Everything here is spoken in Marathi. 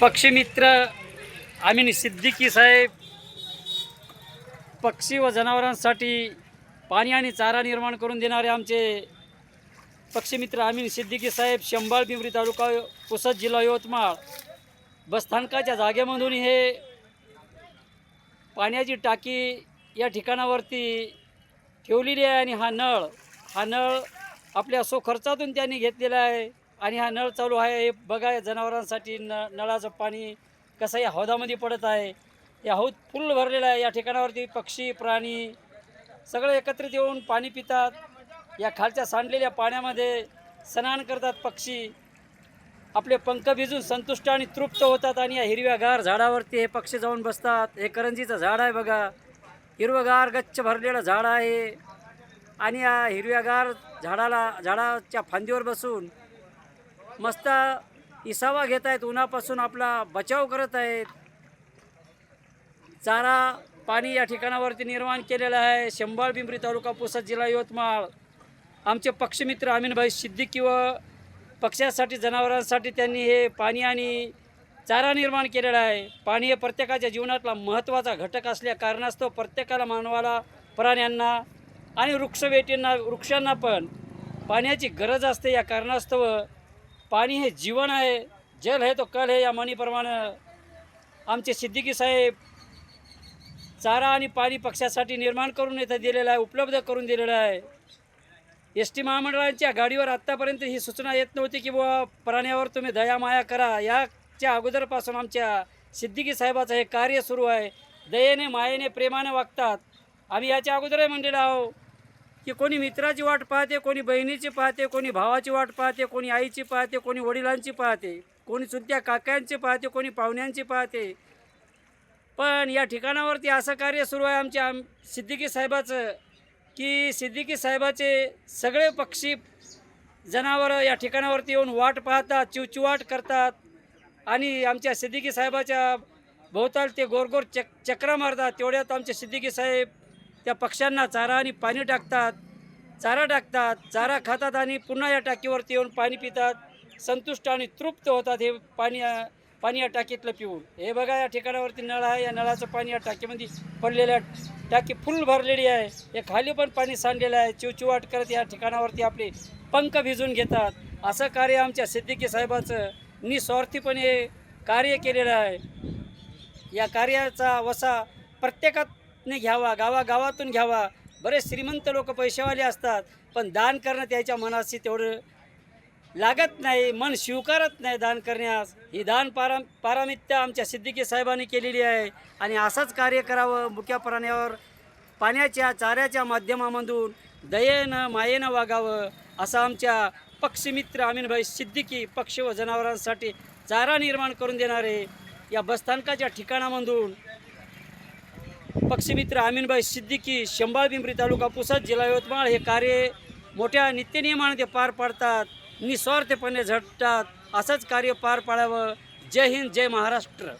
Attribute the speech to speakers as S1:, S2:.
S1: पक्षीमित्र आम्ही सिद्दीकी साहेब पक्षी व जनावरांसाठी पाणी आणि चारा निर्माण करून देणारे आमचे पक्षीमित्र आम्ही सिद्दीकी साहेब शंभाळ पिंपरी तालुका पुसद जिल्हा यवतमाळ बसस्थानकाच्या जागेमधून हे पाण्याची टाकी या ठिकाणावरती ठेवलेली आहे आणि हा नळ आपल्या खर्चातून त्यांनी घेतलेला आहे आणि हा नळ चालू आहे. हे बघा जनावरांसाठी नळाचं पाणी कसं या हौदामध्ये पडत आहे. या हौद फुल भरलेला आहे. या ठिकाणावरती पक्षी प्राणी सगळे एकत्रित येऊन पाणी पितात. या खालच्या सांडलेल्या पाण्यामध्ये स्नान करतात. पक्षी आपले पंख भिजून संतुष्ट आणि तृप्त होतात आणि या हिरव्यागार झाडावरती हे पक्षी जाऊन बसतात. हे करंजीचं झाड आहे बघा, हिरवगार गच्च भरलेलं झाड आहे आणि या हिरव्यागार झाडाच्या फांदीवर बसून मस्त इसावा घेत आहेत. उन्हापासून आपला बचाव करत आहेत. चारा पाणी या ठिकाणावरती निर्माण केलेलं आहे. शंभाळ पिंपरी तालुका पुसद जिल्हा यवतमाळ आमचे पक्षीमित्र अमीनभाई सिद्दीकी व पक्ष्यासाठी जनावरांसाठी त्यांनी हे पाणी आणि चारा निर्माण केलेला आहे. पाणी हे प्रत्येकाच्या जीवनातला महत्त्वाचा घटक असल्या कारणास्तव प्रत्येकाला मानवाला प्राण्यांना आणि वृक्षांना पण पाण्याची गरज असते. या कारणास्तव पाणी हे जीवन आहे. जल है तो कल है या म्हणीप्रमाणे आमचे सिद्दीकी साहेब चारा आणि पाणी पक्ष्यासाठी निर्माण करून इथं दिलेलं आहे, उपलब्ध करून दिलेलं आहे. एस टी महामंडळाच्या गाडीवर आत्तापर्यंत ही सूचना येत नव्हती की बुवा प्राण्यावर तुम्ही दया माया करा. याच्या अगोदरपासून आमच्या सिद्दीकी साहेबाचं हे कार्य सुरू आहे. दयेने मायेने प्रेमाने वागतात. आम्ही याच्या अगोदरही म्हणलेलं आहो की कोणी मित्राची वाट पाहते, कोणी बहिणीची पाहते, कोणी भावाची वाट पाहते, कोणी आईची पाहते, कोणी वडिलांची पाहते, कोणी चुलत्या काकांची पाहते, कोणी पाहुण्यांची पाहते. पण या ठिकाणावरती असं कार्य सुरू आहे आमच्या सिद्दीकी साहेबाचं की सिद्दीकी साहेबाचे सगळे पक्षी जनावरं या ठिकाणावरती येऊन वाट पाहतात, चिवचिवाट करतात आणि आमच्या सिद्दीकी साहेबाच्या भोवताल ते गोरगोर चक्रा मारतात. तेवढ्यात आमचे सिद्दीकी साहेब त्या पक्ष्यांना चारा आणि पाणी टाकतात, चारा खातात आणि पुन्हा या टाकीवरती येऊन पाणी पितात. संतुष्ट आणि तृप्त होतात हे पाणी या टाकीतलं पिऊन. हे बघा या ठिकाणावरती नळ आहे. या नळाचं पाणी या टाकीमध्ये पडलेलं टाकी फुल भरलेली आहे. हे खाली पण पाणी सांडलेलं आहे. चिवचिवाट करत या ठिकाणावरती आपले पंख भिजून घेतात. असं कार्य आमच्या सिद्दीकी साहेबाचं निस्वार्थीपणे कार्य केलेलं आहे. या कार्याचा वसा प्रत्येकाने घ्यावा, गावागावातून घ्यावा. बरेच श्रीमंत लोक पैसेवाले असतात पण दान करणं त्याच्या मनाशी तेवढं लागत नाही, मन स्वीकारत नाही दान करण्यास. ही दान पारमित्य आमच्या सिद्दीकी साहेबांनी केलेली आहे आणि असंच कार्य करावं. मुक्या प्राण्यावर पाण्याच्या चाऱ्याच्या माध्यमामधून दयेनं मायेनं वागावं असं आमच्या पक्षीमित्र अमीनभाई सिद्दीकी पक्षी व जनावरांसाठी चारा निर्माण करून देणारे या बसस्थानकाच्या ठिकाणामधून पक्षीमित्र अमीनभाई सिद्दीकी शंभाळ पिंपरी तालुका पुसद जिल्हा यवतमाळ हे कार्य मोठ्या नित्यनियमाने ते पार पाडतात, निस्वार्थपणे झटतात. असंच कार्य पार पाडावं. जय हिंद, जय महाराष्ट्र.